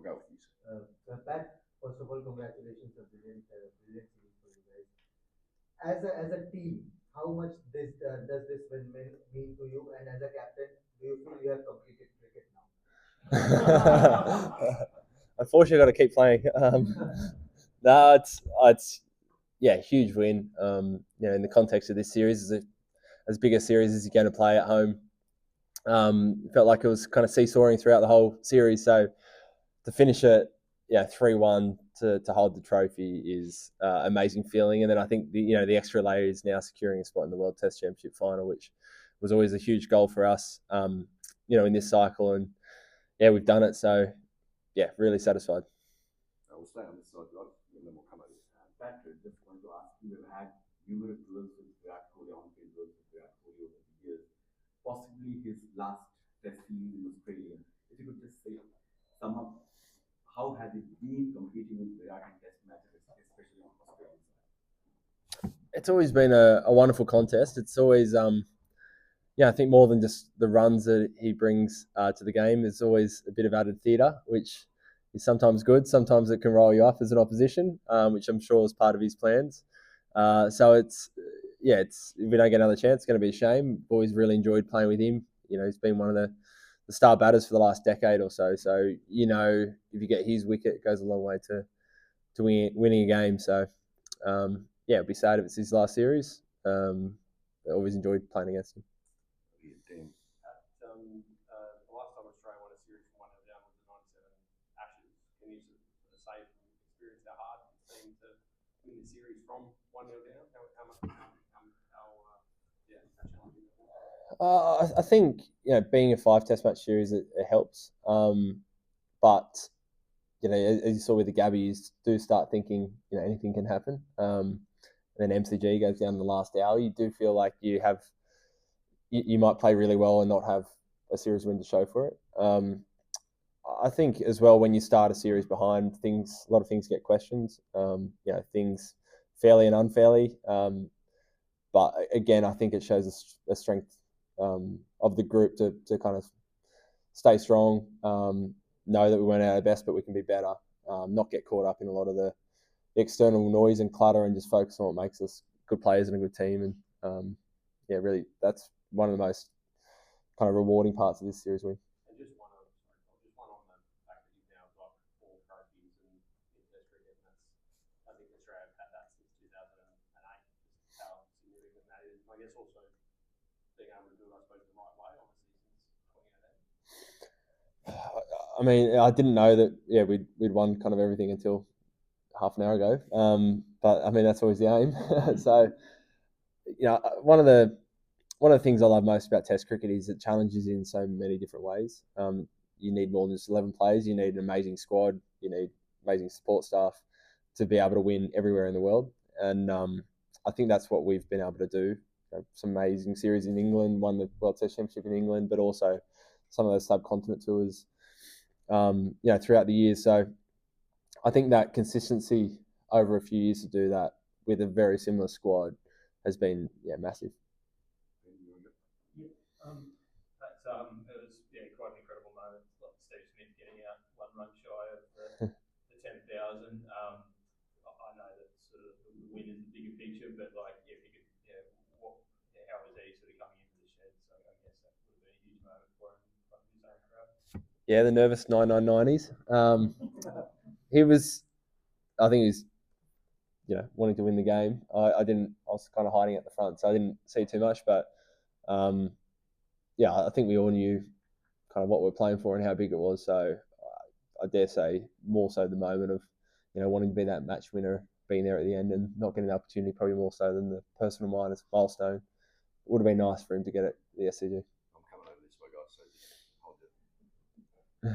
Pat, first of all, congratulations, brilliant series for you guys. As a team, how much this does this win mean to you? And as a captain, do you feel you have completed cricket now? Unfortunately, I've got to keep playing. No, it's yeah, huge win. In the context of this series, as big a series as you're going to play at home. Felt like it was kind of seesawing throughout the whole series. So to finish it, 3-1 to hold the trophy is amazing feeling. And then I think the extra layer is now securing a spot in the World Test Championship final, which was always a huge goal for us, in this cycle. And we've done it. So really satisfied. I will stay on this side, Rod, and then we'll come over. Patrick, just wanted to ask you, we've had numerous duels with Virat Kohli, on-field duels with Virat Kohli over the years. Possibly his last test series in Australia. If you could just sum up, how has it been competing with Virat in test matches, especially on Australian side? It's always been a wonderful contest. It's always, I think more than just the runs that he brings to the game. There's always a bit of added theatre, which is sometimes good. Sometimes it can roll you off as an opposition, which I'm sure is part of his plans. So it's if we don't get another chance, it's going to be a shame. Always really enjoyed playing with him. He's been one of the star batters for the last decade or so. So if you get his wicket, it goes a long way to winning a game. So it'd be sad if it's his last series. I always enjoyed playing against him. The last time Australia won a series from 1-0 down was the 97 Ashes. Can you sort of say from experience how hard it's been to win the series from 1-0 down? How challenging it was? I think being a 5 Test match series it helps, but as you saw with the Gabbies, do start thinking anything can happen. And then MCG goes down the last hour. You do feel like you might play really well and not have a series win to show for it. I think as well when you start a series behind, a lot of things get questioned. Things fairly and unfairly. But again, I think it shows a strength of the group to kind of stay strong. Know that we weren't at our best, but we can be better. Not get caught up in a lot of the external noise and clutter, and just focus on what makes us good players and a good team. And really, that's one of the most kind of rewarding parts of this series win. And just one on the fact that you've now got 4 trophies in Test cricket. I think Australia have had that since 2008. Just how significant that is. I guess also being able to do it, I suppose, the right way, obviously, since 2018. I mean, I didn't know that. We'd won kind of everything until half an hour ago. But I mean, that's always the aim. So, one of the things I love most about Test cricket is it challenges you in so many different ways. You need more than just 11 players. You need an amazing squad. You need amazing support staff to be able to win everywhere in the world. And I think that's what we've been able to do. Some amazing series in England, won the World Test Championship in England, but also some of those subcontinent tours, throughout the years. So I think that consistency over a few years to do that with a very similar squad has been massive. That's quite an incredible moment. Like Steve Smith getting out 1 run shy of the 10,000. I know that sort of the win is the bigger picture, but like if you could, how was he sort of coming into the shed? So I guess that would have been a huge moment for him in front of his own crowd. Yeah, the nervous 9990s. I think he was, wanting to win the game. I was kind of hiding at the front, so I didn't see too much. But I think we all knew kind of what we're playing for and how big it was. So I dare say more so the moment of, wanting to be that match winner, being there at the end and not getting the opportunity, probably more so than the personal milestone. It would have been nice for him to get it the SCG. I'm coming over this way, guys, so just hold it. You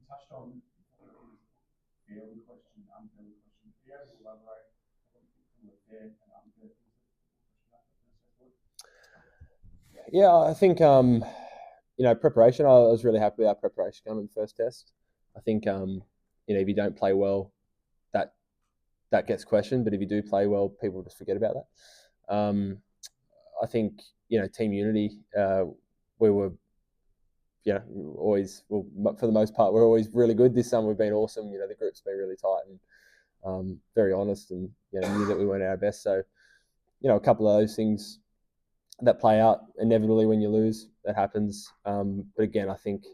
touched on fairly question, unfairly question. Are you able to elaborate on what you think were fair and unfair things that Yeah, I think preparation. I was really happy with our preparation going in the first test. I think if you don't play well, that gets questioned. But if you do play well, people just forget about that. I think team unity. We were always, well, for the most part, we're always really good. This summer we've been awesome. The group's been really tight and very honest, and knew that we weren't our best. So, a couple of those things that play out inevitably when you lose, that happens. But again, I think,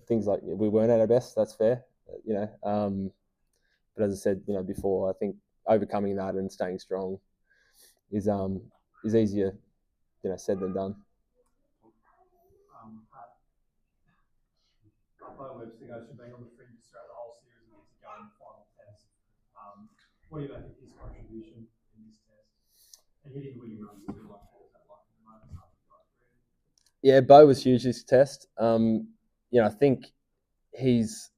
things like we weren't at our best. That's fair. But as I said, before, I think overcoming that and staying strong is easier, said than done. By Webster goes from being on the fringes throughout the whole series and gets to go in the final test. What do you make of his contribution in this test? And hitting winning runs too, like what was that like at the moment? Yeah, Bo was huge this test. I think he's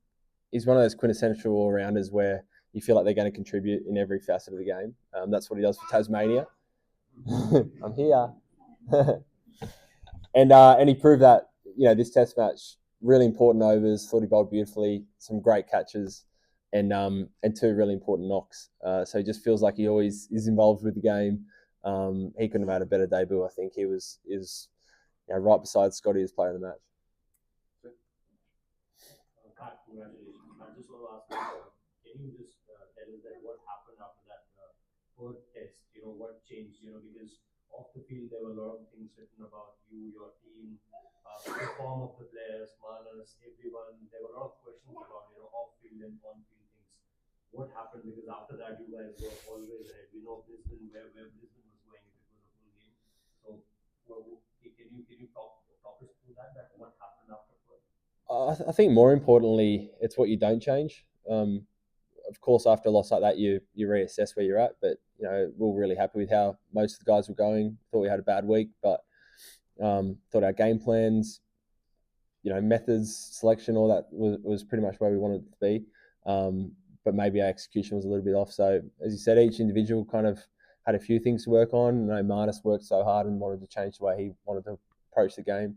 one of those quintessential all-rounders where you feel like they're going to contribute in every facet of the game. That's what he does for Tasmania. I'm here. And he proved that, this test match, really important overs, thought he bowled beautifully, some great catches, and two really important knocks. So he just feels like he always is involved with the game. He couldn't have had a better debut. I think he is right beside Scotty as player of the match. Pat, congratulations. I just want to ask you, can you just tell us that what happened after that third test? What changed? Because off the field there were a lot of things written about you, your team, the form of the players, Manas, everyone. There were a lot of questions about off field and on field things. What happened? Because after that you guys were always ahead. We know Brisbane where Brisbane was going if it was a full game. So can you talk us through that? What happened afterwards? I think more importantly, it's what you don't change. Of course, after a loss like that, you reassess where you're at. But we're really happy with how most of the guys were going. Thought we had a bad week, but thought our game plans, methods, selection, all that was pretty much where we wanted it to be. But maybe our execution was a little bit off. So as you said, each individual kind of had a few things to work on. Marnus worked so hard and wanted to change the way he wanted to approach the game.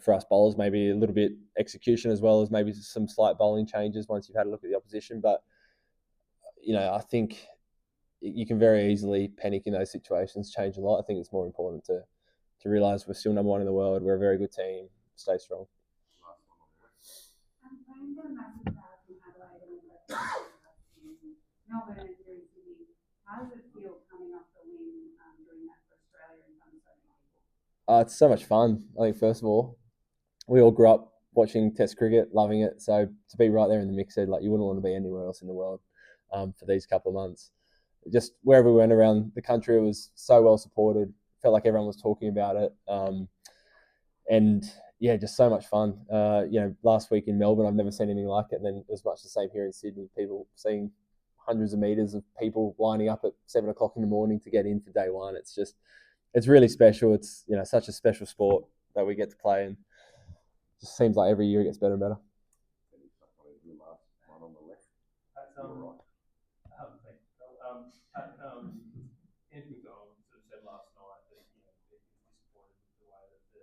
For us bowlers, maybe a little bit execution as well as maybe some slight bowling changes once you've had a look at the opposition. But, I think you can very easily panic in those situations, change a lot. I think it's more important to realise we're still number one in the world. We're a very good team. Stay strong. Playing for a massive crowd from Adelaide and Melbourne and here in Sydney, how does it feel coming off the win doing that for Australia in front of so many people? It's so much fun. I think, first of all, we all grew up watching Test cricket, loving it. So to be right there in the mix, you wouldn't want to be anywhere else in the world for these couple of months. Just wherever we went around the country, it was so well supported. Felt like everyone was talking about it. And yeah, just so much fun. Last week in Melbourne, I've never seen anything like it. And then it was much the same here in Sydney. People seeing hundreds of meters of people lining up at 7 o'clock in the morning to get in for day one. It's really special. It's such a special sport that we get to play, and it just seems like every year it gets better and better. Anthony Gold sort of said last night that he was disappointed with the way that the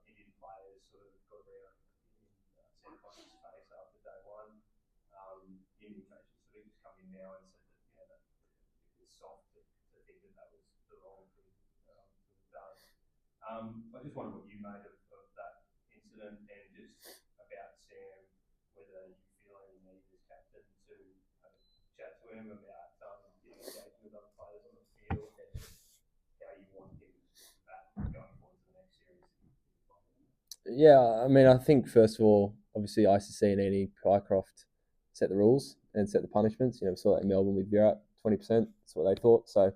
Indian players sort of got around in Santosh's face after day one. The Indian coaches sort of just come in now and said that that it's soft to think that was the wrong thing to have done. I just wondered what you made of that incident and just about Sam, whether you feel any need as captain to chat to him about getting engaged with other players on the field and how you want him going forward to the next series. Yeah, I think first of all, obviously ICC and Annie Pycroft set the rules and set the punishments. We saw that in Melbourne with Virat, 20%. That's what they thought. So it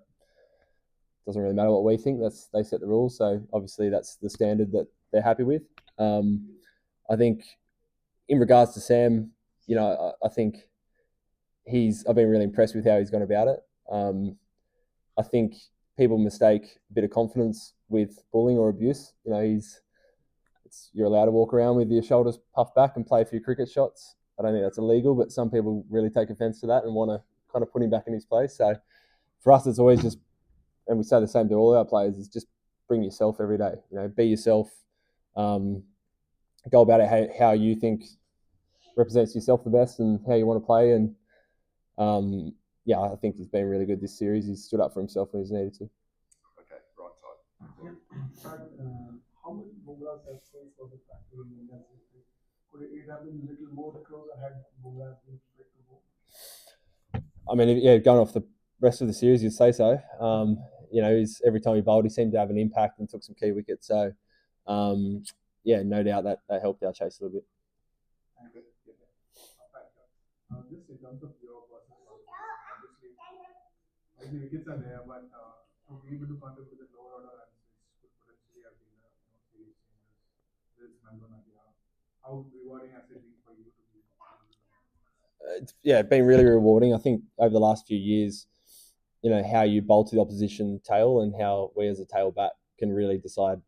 doesn't really matter what we think. They set the rules. So obviously that's the standard that they're happy with. I think in regards to Sam, I think I've been really impressed with how he's gone about it. I think people mistake a bit of confidence with bullying or abuse. You're allowed to walk around with your shoulders puffed back and play a few cricket shots. I don't think that's illegal, but some people really take offence to that and want to kind of put him back in his place. So for us, it's always just, and we say the same to all our players, is just bring yourself every day. Be yourself. Go about it how you think represents yourself the best and how you want to play. And I think he's been really good this series. He's stood up for himself when he's needed to. Okay, right side. But how much Bumrah's absence was a factor in India's victory? Could it have been a little more closer had Bumrah been fit to go? I mean, yeah, going off the rest of the series, you'd say so. Every time he bowled, he seemed to have an impact and took some key wickets. So, yeah, no doubt that helped our chase a little bit. And just in terms of your versus obviously the wickets are there, but to be able to contribute with the lower order runs, which could potentially have been series changers. This Melbourne idea. How rewarding has it been for you to be? It's been really rewarding. I think over the last few years, how you bowl to the opposition tail and how we as a tail bat can really decide.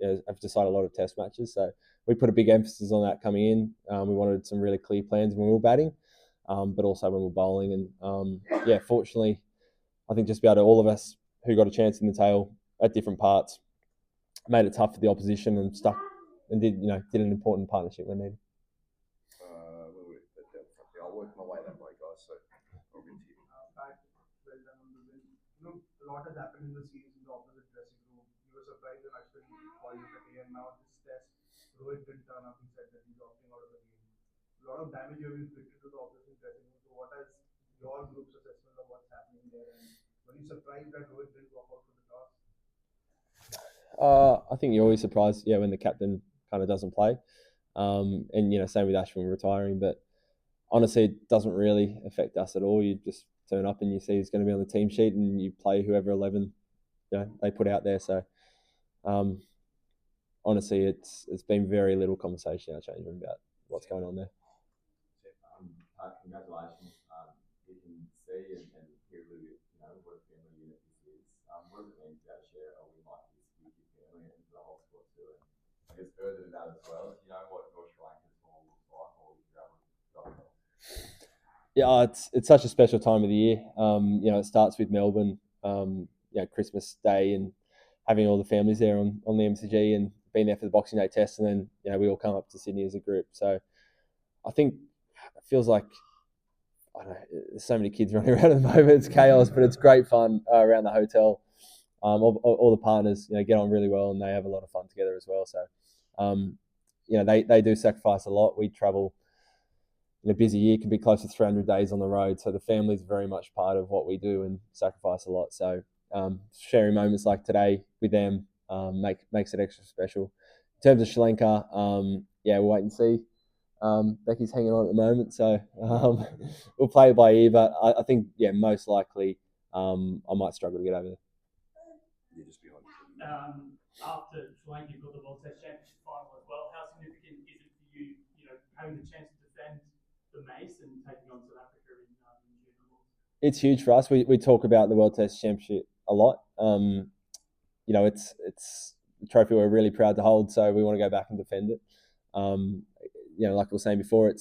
Have decided a lot of test matches. So we put a big emphasis on that coming in. We wanted some really clear plans when we were batting, but also when we were bowling. And fortunately, I think just about all of us who got a chance in the tail at different parts made it tough for the opposition and stuck and did an important partnership when needed. I'll work my way that way, guys. So I'll get to you. Pat, well done on the win. A lot has happened in the series in the opposite dressing room. You were surprised when Ashwin qualified, and now this test, Rohit didn't turn up. He said that he's opting out of the game. A lot of damage has been inflicted to the opposition dressing room. So, what is your group's assessment of what's happening there? And were you surprised that Rohit didn't walk out for the toss? I think you're always surprised, when the captain kind of doesn't play. Same with Ashwin retiring. But honestly, it doesn't really affect us at all. You just turn up and you see who's going to be on the team sheet, and you play whoever 11 they put out there. So honestly, it's been very little conversation in our change room about what's going on there. Congratulations. You can see and hear a little bit, what a family unit this is. What does it mean to be able to share a win like this with your family and for the whole squad too? And I guess further to that as well, do you know what your Sri Lanka's all looks like, or if you're able to go across? Yeah, it's such a special time of the year. It starts with Melbourne, Christmas Day, and having all the families there on the MCG and being there for the Boxing Day test, and then we all come up to Sydney as a group. So I think it feels like, I don't know, there's so many kids running around at the moment. It's chaos, but it's great fun around the hotel. All the partners get on really well, and they have a lot of fun together as well. So they do sacrifice a lot. We travel in a busy year, can be close to 300 days on the road. So the family's very much part of what we do and sacrifice a lot. So sharing moments like today with them makes it extra special. In terms of Sri Lanka, we'll wait and see. Becky's hanging on at the moment, so we'll play it by ear. But I think, most likely I might struggle to get over there. You're just behind. After Sri Lanka got the World Test Championship final as well, how significant is it for you, having the chance to defend the Mace and taking on South Africa in June? It's huge for us. We talk about the World Test Championship a lot. It's a trophy we're really proud to hold, so we want to go back and defend it. Like we were saying before,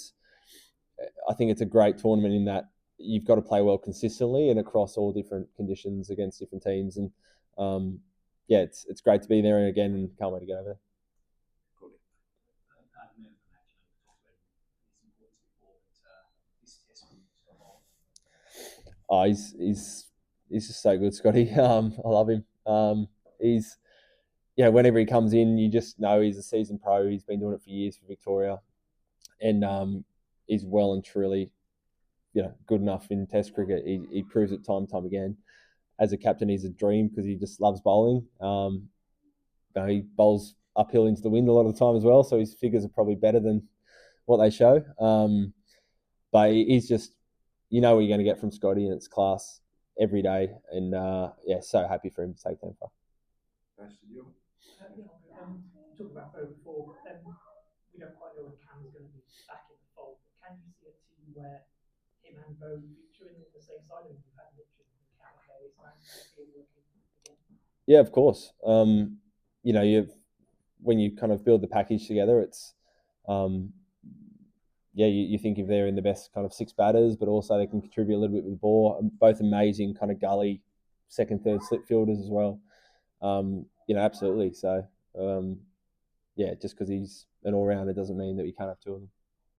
I think it's a great tournament in that you've got to play well consistently and across all different conditions against different teams. And it's great to be there again, and can't wait to get over there. Oh, he's just so good, Scotty. I love him. He's whenever he comes in, you just know he's a seasoned pro. He's been doing it for years for Victoria, and he's well and truly, good enough in Test cricket. He proves it time and time again. As a captain, he's a dream because he just loves bowling. He bowls uphill into the wind a lot of the time as well, so his figures are probably better than what they show. But he's just, what you're going to get from Scotty, and it's class every day. And so happy for him to take 10 far. You talked about Bo before, but we don't quite know when Cam's going to be back in the fold. But can you see a team where him and Bo featuring in the same side, and we've had Mitchell and Cam at various times working again? Yeah, of course. When you kind of build the package together, it's you think if they're in the best kind of six batters, but also they can contribute a little bit with the ball. Both amazing kind of gully second, third slip fielders as well. Absolutely. So just because he's an all-rounder doesn't mean that we can't have two of them.